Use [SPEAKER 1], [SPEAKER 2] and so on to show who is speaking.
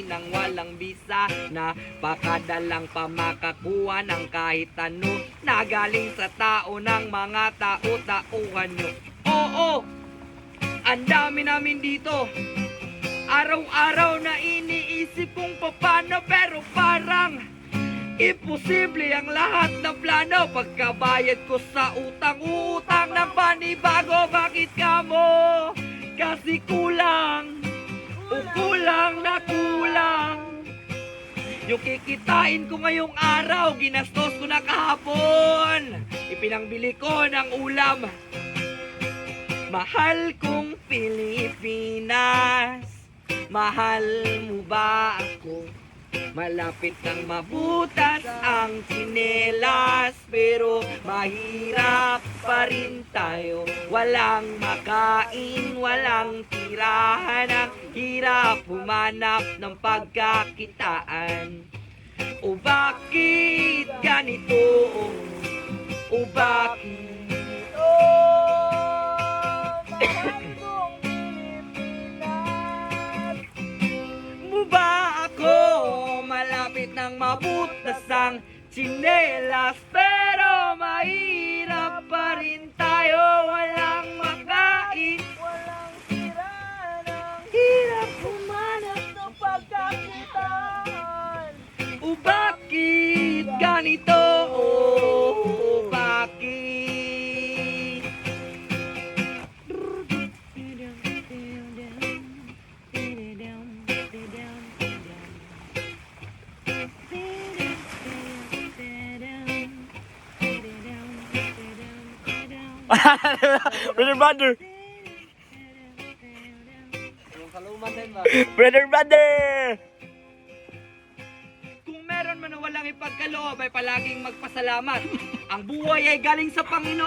[SPEAKER 1] nang walang bisa. Napakadalang pa makakuha ng kahit ano na galing sa tao ng mga tao-tauhan nyo. Oo, ang dami namin dito. Araw-araw na iniisip kung paano, pero parang imposible ang lahat ng plano. Pagkabayad ko sa utang ng panibago. Bakit ka mo? Kasi kulang o kulang na kulang. Yung kikitain ko ngayong araw, ginastos ko na kahapon. Ipinangbili ko ng ulam. Mahal kong Pilipinas, mahal mo ba ako? Malapit nang mabutas ang tsinelas, pero mahirap pa rin tayo. Walang makain, walang tirahan, ang hirap humanap ng pagkakitaan. O bakit ganito? O bakit? Malapit nang mabutas ang tsinelas, pero mahirap pa rin tayo. Walang makain,
[SPEAKER 2] Walang tirahan, ang
[SPEAKER 1] hirap
[SPEAKER 2] humanap ng pagkakitaan.
[SPEAKER 1] o bakit ganito? O bakit?
[SPEAKER 3] Brother, brother.
[SPEAKER 2] Yung kaluman din ba?
[SPEAKER 3] Brother, brother.
[SPEAKER 1] Kung meron man o walang ipagkaloob ay palaging magpasalamat. Ang buhay ay galing sa Panginoon.